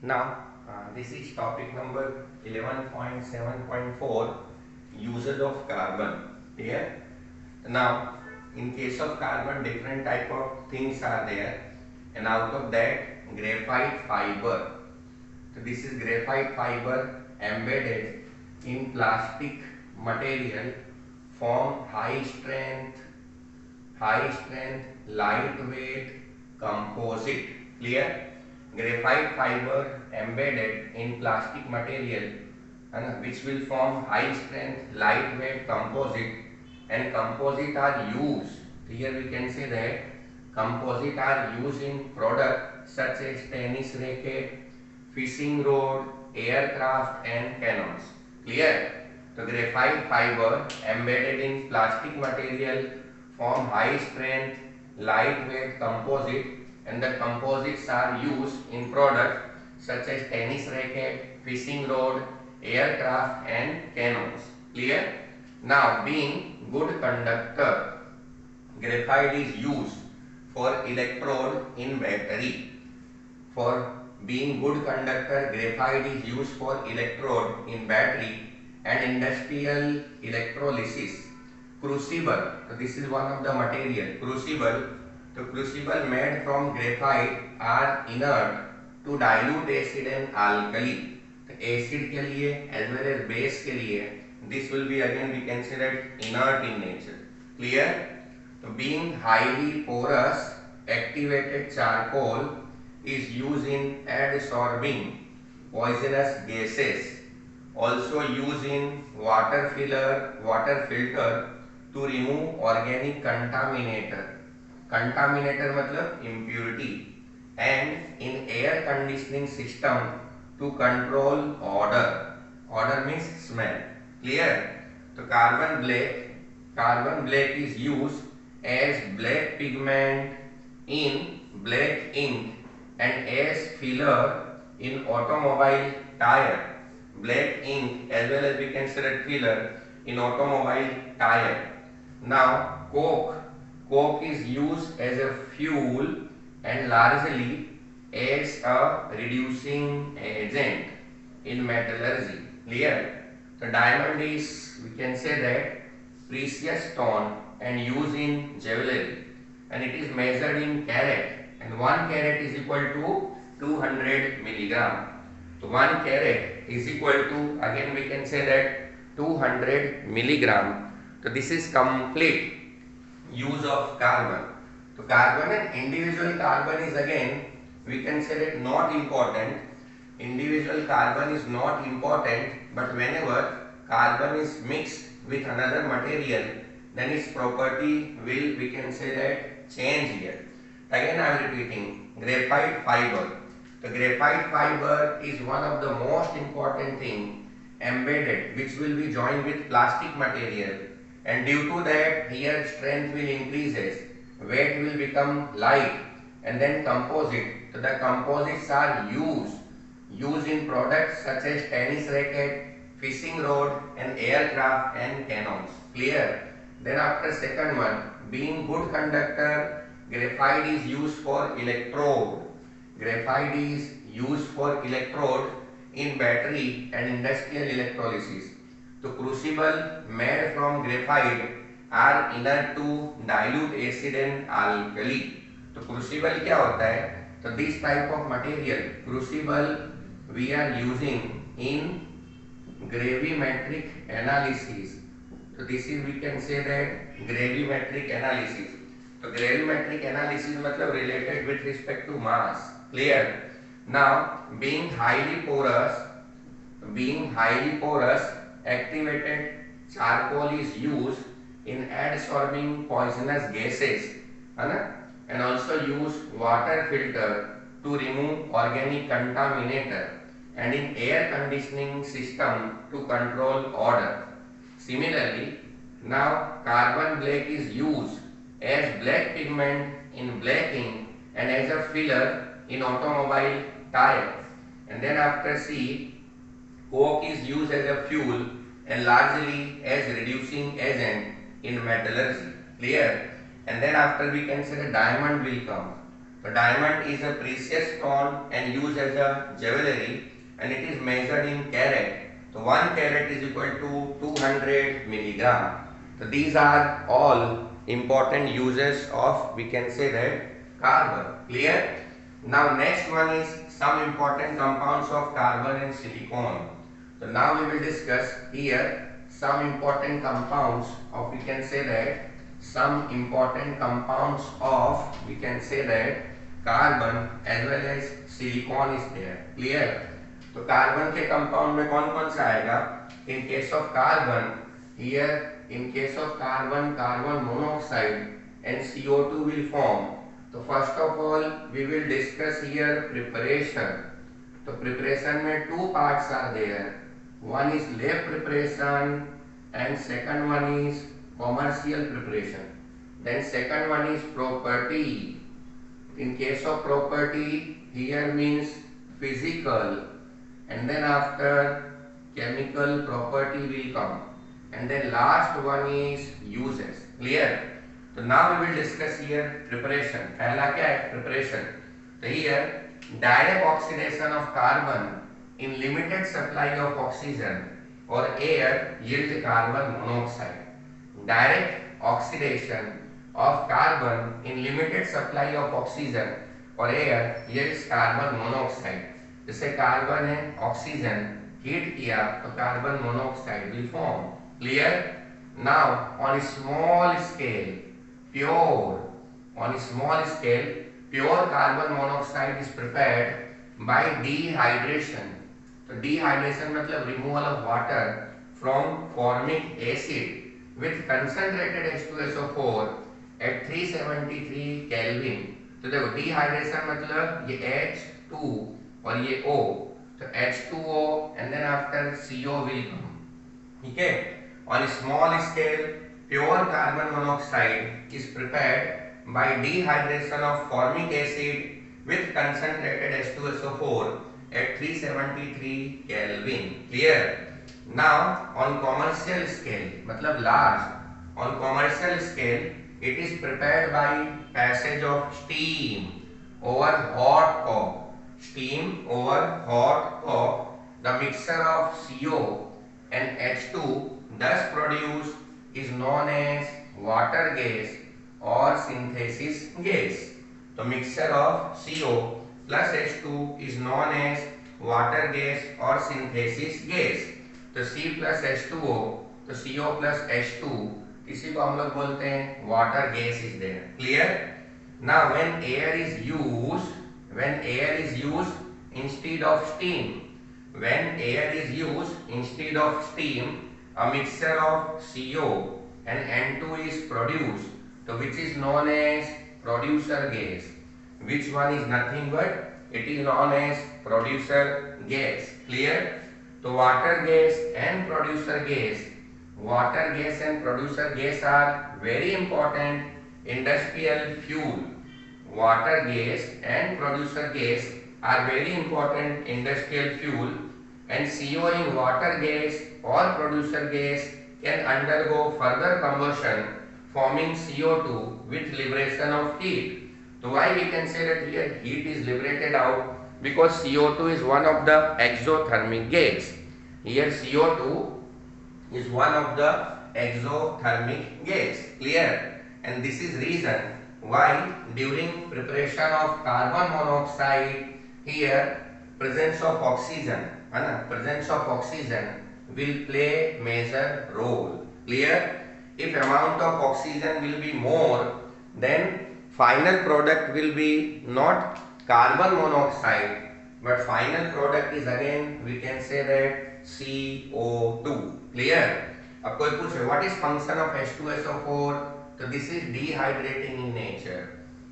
Now, this is topic number 11.7.4, usage of carbon. Here, now, in case of carbon, different type of things are there, and out of that, graphite fiber. So this is graphite fiber embedded in plastic material, form high strength, lightweight composite. Clear? Graphite fiber embedded in plastic material, which will form high strength, lightweight composite, and composite are used. Here we can say that composite are used in product such as tennis racket, fishing rod, aircraft, and cannons. Clear? So graphite fiber embedded in plastic material form high strength, lightweight composite, and the composites are used in products such as tennis racket, fishing rod, aircraft, and cannons. Clear? Now, being good conductor, graphite is used for electrode in battery. For being good conductor, graphite is used for electrode in battery and industrial electrolysis. Crucible, so this is one of the material. Crucible, तो crucible made from graphite are inert to dilute acid and alkali. तो acid के लिए as well as base के लिए this will be again we considered inert in nature. Clear? So being highly porous, activated charcoal is used in adsorbing poisonous gases. Also used in water filter to remove organic contaminator. Contaminator मतलब impurity. And in air conditioning system to control odor. Odor means smell. Clear? So carbon black is used as black pigment in black ink and as filler in automobile tire. Black ink as well as we consider filler in automobile tire. Now coke is used as a fuel and largely as a reducing agent in metallurgy. Clear? So diamond is, we can say that, precious stone and used in jewelry, and it is measured in carat, and 1 carat is equal to 200 milligram. So 1 carat is equal to, again we can say that, 200 milligram. So this is complete use of carbon. So carbon and individual carbon is again we can say that not important. Individual carbon is not important, but whenever carbon is mixed with another material, then its property will, we can say that, change here. Again I am repeating, graphite fiber. The graphite fiber is one of the most important thing embedded, which will be joined with plastic material, and due to that here strength will increases, weight will become light, and then composite. So the composites are used in products such as tennis racket, fishing rod, and aircraft and cannons. Clear? Then after second one, being good conductor, graphite is used for electrode. Graphite is used for electrode in battery and industrial electrolysis. So crucible made from graphite are inert to dilute acid and alkali. तो crucible क्या होता है? So this type of material, crucible, we are using in gravimetric analysis. So this is, we can say that, gravimetric analysis. So gravimetric analysis मतलब related with respect to mass. Clear? Now being highly porous, activated charcoal is used in adsorbing poisonous gases, and also use water filter to remove organic contaminator, and in air conditioning system to control odor. Similarly, now carbon black is used as black pigment in black ink and as a filler in automobile tire. And then after C, coke is used as a fuel and largely as reducing agent in metallurgy. Clear? And then after we consider diamond will come. So diamond is a precious stone and used as a jewelry, and it is measured in carat. So 1 carat is equal to 200 milligram. So these are all important uses of, we can say that, carbon. Clear? Now next one is some important compounds of carbon and silicon. So now we will discuss here some important compounds of, we can say that, some important compounds of, we can say that, carbon as well as silicon is there. Clear? तो carbon के compound में कौन कौन सा आएगा? In case of carbon, here in case of carbon, carbon monoxide and CO2 will form. So first of all we will discuss here preparation. So preparation में two parts are there. One is lab preparation and second one is commercial preparation. Then second one is property. In case of property, here means physical, and then after chemical property will come. And then last one is uses. Clear? So now we will discuss here preparation. पहला क्या है? Preparation. So here direct oxidation of carbon in limited supply of oxygen or air yield carbon monoxide. Direct oxidation of carbon in limited supply of oxygen or air yields carbon monoxide. जैसे carbon है, oxygen heat किया तो carbon monoxide will form. Clear? Now on a small scale, pure carbon monoxide is prepared by dehydration. So dehydration मतलब removal of water from formic acid with concentrated H2SO4 at 373 Kelvin. तो देखो dehydration मतलब ये H2 और ये O, तो H2O and then after CO will come. ठीक है? On a small scale, pure carbon monoxide is prepared by dehydration of formic acid with concentrated H2SO4 at 373 Kelvin. Clear? Now on commercial scale, मतलब large, on commercial scale, it is prepared by passage of steam over hot coke. Steam over hot coke. The mixture of CO and H2 thus produced is known as water gas or synthesis gas. The mixture of CO plus H2 is known as water gas or synthesis gas. तो C plus H2O, तो CO plus H2, इसी को हम लोग बोलते हैं water gas is there. Clear? Now when air is used instead of steam, a mixture of CO and N2 is produced, so which is known as producer gas. Which one is nothing but it is known as producer gas. Clear? So water gas and producer gas are very important industrial fuel. Water gas and producer gas are very important industrial fuel, and CO in water gas or producer gas can undergo further combustion forming CO2 with liberation of heat. So why we can say that here heat is liberated out? Because CO2 is one of the exothermic gas. Here CO2 is one of the exothermic gas. Clear? And this is reason why during preparation of carbon monoxide, here presence of oxygen will play major role. Clear? If amount of oxygen will be more, then final product will be not carbon monoxide, but final product is again we can say that CO2. Clear? अब कोई पूछे what is function of H2SO4? So this is dehydrating in nature.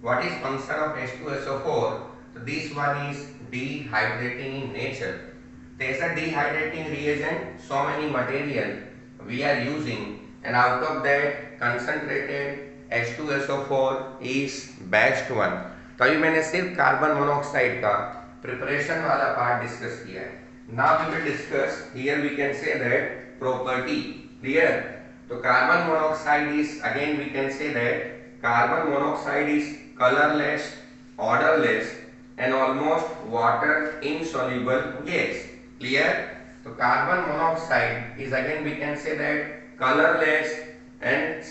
What is function of H2SO4? So this one is dehydrating in nature. There is a dehydrating reagent, so many material we are using, and out of that concentrated H2SO4 is best one. तो अभी मैंने सिर्फ carbon monoxide का preparation वाला part discuss किया है. Now we will discuss here we can say that property. Clear? तो carbon monoxide is again we can say that carbon monoxide is colorless odorless and almost water insoluble gas. Clear? So carbon monoxide is, again we can say that, colorless and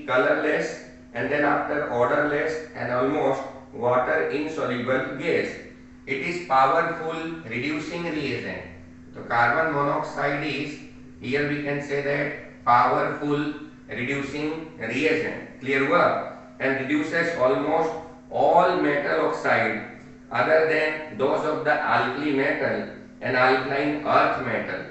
colorless, and then after odorless and almost water insoluble gas. It is powerful reducing reagent. So carbon monoxide is, here we can say that, powerful reducing reagent. Clear work? And reduces almost all metal oxide other than those of the alkali metal and alkaline earth metal.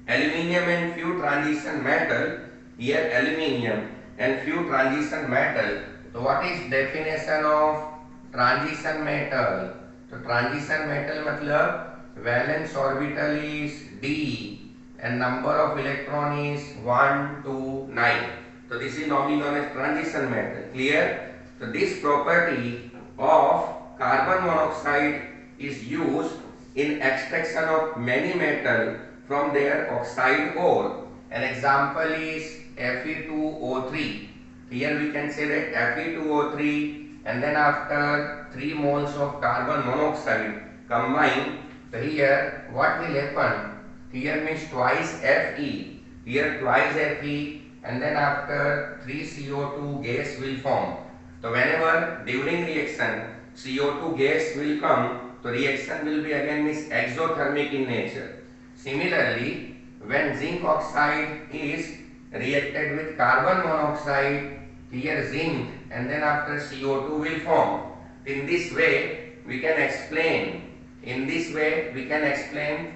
Aluminium and few transition metal, here aluminium and few transition metal. So what is definition of transition metal? So transition metal matlab valence orbital is d and number of electron is 1 to 9. So this is normally known as transition metal. Clear? So this property of carbon monoxide is used in extraction of many metal from their oxide ore. An example is Fe2O3. Here we can say that Fe2O3, and then after 3 moles of carbon monoxide combined, so here what will happen? Here means twice Fe, here twice Fe, and then after 3 CO2 gas will form. So whenever during reaction CO2 gas will come, so reaction will be again means exothermic in nature. Similarly, when zinc oxide is reacted with carbon monoxide, here zinc and then after CO2 will form. In this way we can explain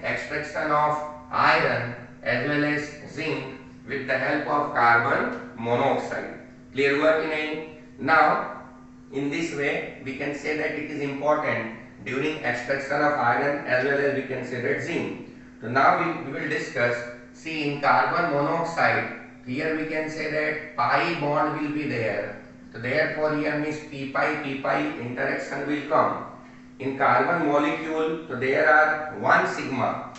extraction of iron as well as zinc with the help of carbon monoxide. Clear work in? Now in this way we can say that it is important during extraction of iron as well as we can say that zinc. So now we will discuss, see, in carbon monoxide, here we can say that pi bond will be there. So therefore here means p pi interaction will come. In carbon molecule, so there are 1 sigma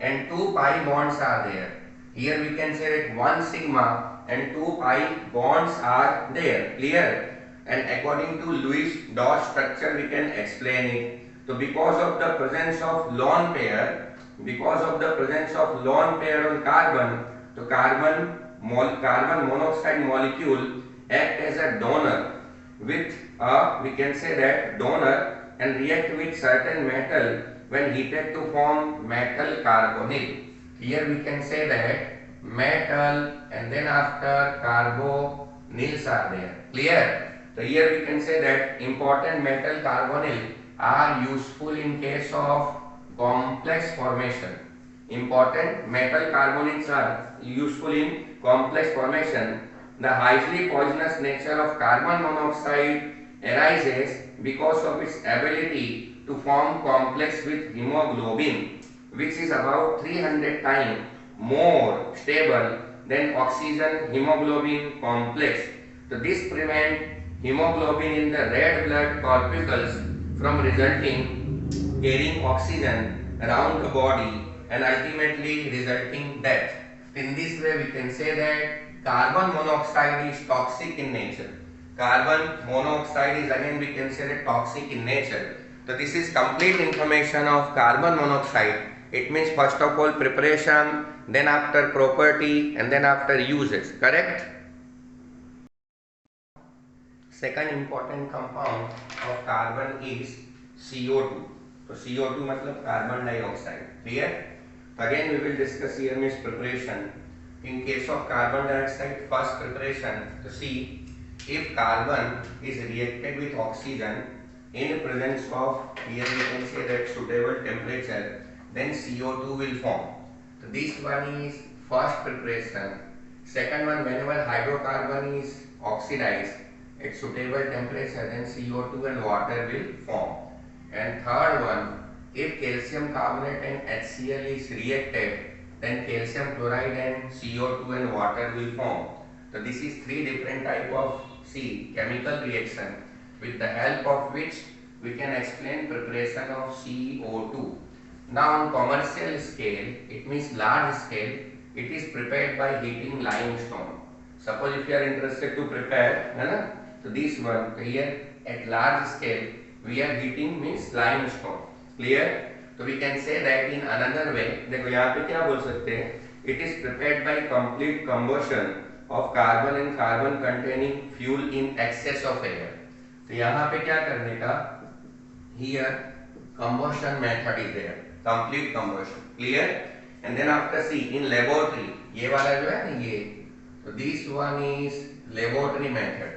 and 2 pi bonds are there. Here we can say that 1 sigma and 2 pi bonds are there. Clear? And according to Lewis-Dot structure we can explain it. So because of the presence of lone pair on carbon, so carbon monoxide molecule act as a donor with we can say that donor and react with certain metal when heated to form metal carbonyl. Here we can say that metal and then after carbonyls are there. Clear? So here we can say that important metal carbonyl are useful in case of complex formation. Important metal carbonyls are useful in complex formation. The highly poisonous nature of carbon monoxide arises because of its ability to form complex with hemoglobin, which is about 300 times more stable than oxygen hemoglobin complex. So this prevents hemoglobin in the red blood corpuscles from carrying oxygen around the body and ultimately resulting death. In this way we can say that carbon monoxide is toxic in nature. Carbon monoxide is, again we can say that, toxic in nature. So this is complete information of carbon monoxide. It means first of all preparation, then after property, and then after uses. Correct? Second important compound of carbon is CO2. So CO2 matlab carbon dioxide. Clear? Again we will discuss here means preparation. In case of carbon dioxide, first preparation, to see if carbon is reacted with oxygen in presence of, here we can say that, suitable temperature, then CO2 will form. So this one is first preparation. Second one, whenever hydrocarbon is oxidized at suitable temperature, then CO2 and water will form. And third one, if calcium carbonate and HCl is reacted, then calcium chloride and CO2 and water will form. So this is 3 different type of chemical reaction with the help of which we can explain preparation of CO2. Now on commercial scale, it means large scale, it is prepared by heating limestone. Suppose if you are interested to prepare, so this one here at large scale we are heating means limestone. Clear? So we can say that in another way. देखो यहाँ पे क्या बोल सकते हैं? It is prepared by complete combustion of carbon and carbon containing fuel in excess of air. तो यहाँ पे क्या करने का? Here combustion method is there. Complete combustion. Clear? And then after see in laboratory, ये वाला जो है ना ये, so this one is laboratory method.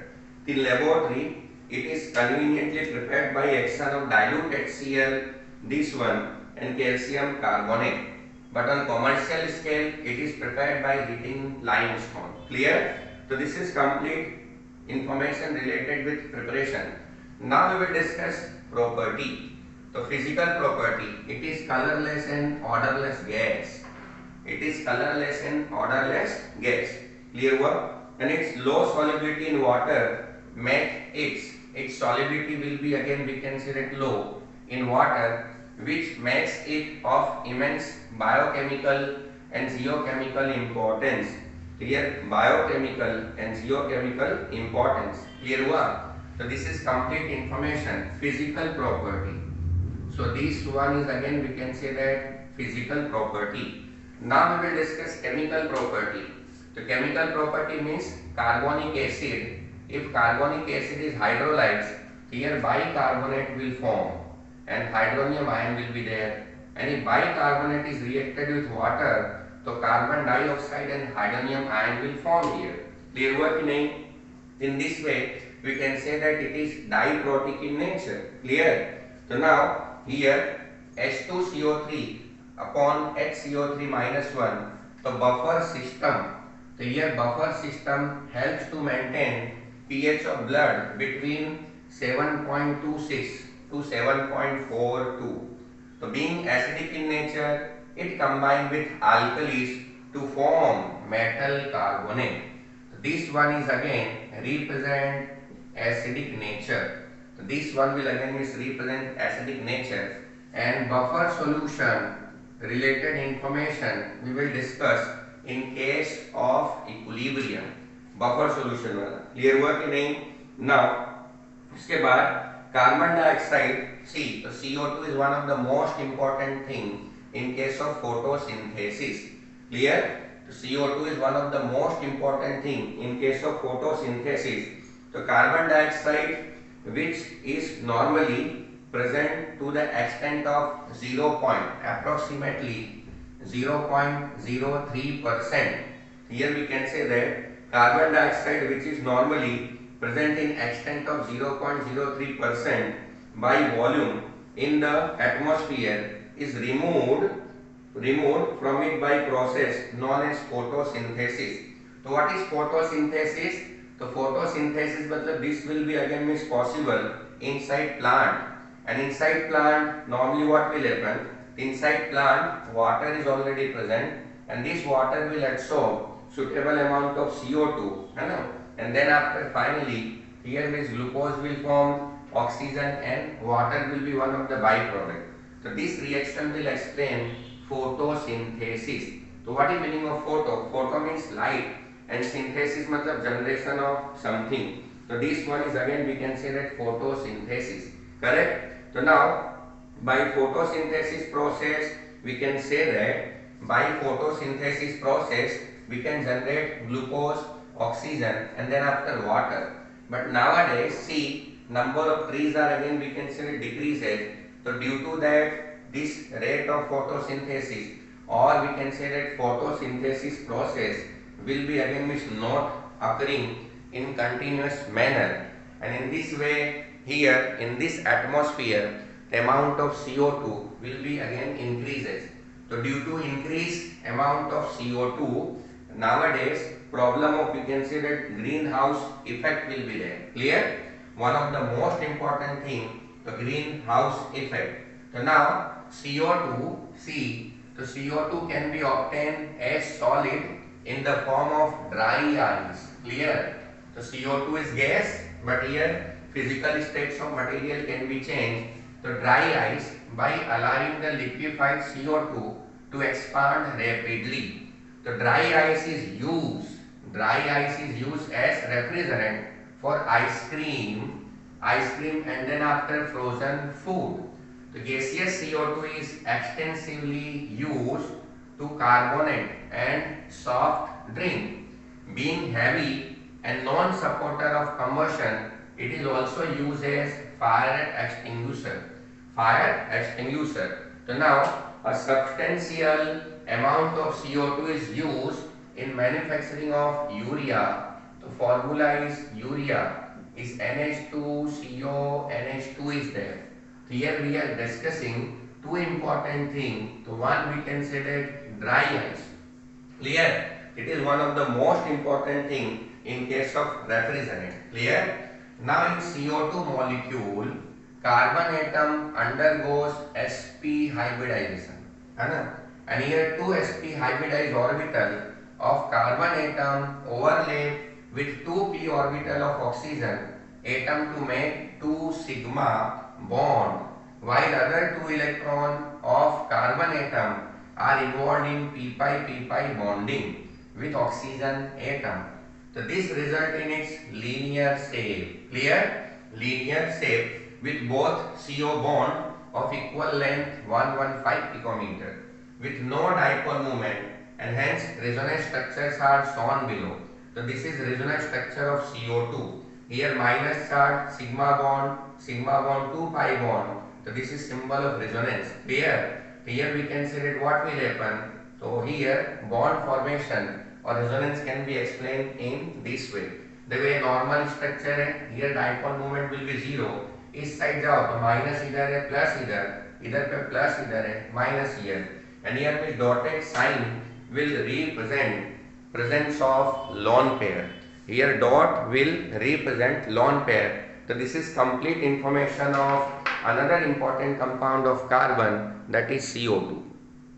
In laboratory, it is conveniently prepared by action of dilute HCl, this one, and calcium carbonate. But on commercial scale, it is prepared by heating limestone. Clear? So this is complete information related with preparation. Now we will discuss property. So physical property, it is colorless and odorless gas. It is colorless and odorless gas. Clear हुआ? And its low solubility in water make its solubility will be again we can say that low in water, which makes it of immense biochemical and geochemical importance. Clear? Biochemical and geochemical importance. Clear हुआ? So this is complete information. Physical property. So this one is again we can say that physical property. Now we will discuss chemical property. So chemical property means carbonic acid. If carbonic acid is hydrolyzed, here bicarbonate will form and hydronium ion will be there. And if bicarbonate is reacted with water, so carbon dioxide and hydronium ion will form here. Clear हुआ कि नहीं? In this way, we can say that it is diprotic in nature. Clear? So now here H2CO3 upon HCO3 minus 1, so buffer system. So here buffer system helps to maintain pH of blood between 7.26 to 7.42. So being acidic in nature, it combined with alkalis to form metal carbonate. So this one is again represent acidic nature. So this one will again represent acidic nature, and buffer solution related information we will discuss in case of equilibrium. Buffer solution वाला clear हुआ कि नहीं? Now इसके बाद carbon dioxide, see, so CO2 is one of the most important thing in case of photosynthesis. Clear? So CO2 is one of the most important thing in case of photosynthesis. So carbon dioxide, which is normally present to the extent of approximately 0.03%. Here we can say that carbon dioxide, which is normally present in extent of 0.03% by volume in the atmosphere, is removed from it by process known as photosynthesis. So what is photosynthesis? So photosynthesis मतलब this will be again possible inside plant, and inside plant normally what will happen? Inside plant water is already present, and this water will absorb suitable amount of CO2, and then after finally here this glucose will form, oxygen and water will be one of the byproduct. So this reaction will explain photosynthesis. So what is meaning of photo? Photo means light, and synthesis मतलब generation of something. So this one is again we can say that photosynthesis. Correct? So now by photosynthesis process we can say that by photosynthesis process we can generate glucose, oxygen and then after water. But nowadays see number of trees are again we can say decreases. So due to that this rate of photosynthesis, or we can say that photosynthesis process will be again not occurring in continuous manner, and in this way here in this atmosphere the amount of CO2 will be again increases. So due to increased amount of CO2 nowadays problem of we can say that greenhouse effect will be there. Clear? One of the most important thing, the greenhouse effect. So now CO2, see, so CO2 can be obtained as solid in the form of dry ice. Clear? So CO2 is gas, but here physical states of material can be changed to dry ice by allowing the liquefied CO2 to expand rapidly. The dry ice is used as refrigerant for ice cream ice cream and then after frozen food. The gaseous CO2 is extensively used to carbonate and soft drink. Being heavy and non-supporter of combustion, it is also used as fire extinguisher. Fire extinguisher. So now a substantial amount of CO2 is used in manufacturing of urea. The formula is urea is NH2CO, NH2 is there. Here we are discussing two important things. The one we can say that dry ice. Clear? It is one of the most important thing in case of refrigerant. Clear? Now in CO2 molecule, carbon atom undergoes sp hybridization. And here two sp hybridized orbital of carbon atom overlap with two p orbital of oxygen atom to make 2 sigma bond, while other two electron of carbon atom are involved in p-pi bonding with oxygen atom. So this result in its linear shape. Clear? Linear shape with both CO bond of equal length 115 picometer with no dipole moment, and hence resonance structures are shown below. So this is resonance structure of CO2. Here minus charge, sigma bond 2 pi bond. So this is symbol of resonance. Clear? Here we can say that what will happen. So here bond formation or resonance can be explained in this way. The way normal structure है, here dipole moment will be 0. इस side जाओ तो minus इधर है plus इधर पे plus इधर है minus here. And here with dotted sign will represent presence of lone pair. Here dot will represent lone pair. So this is complete information of another important compound of carbon, that is CO2.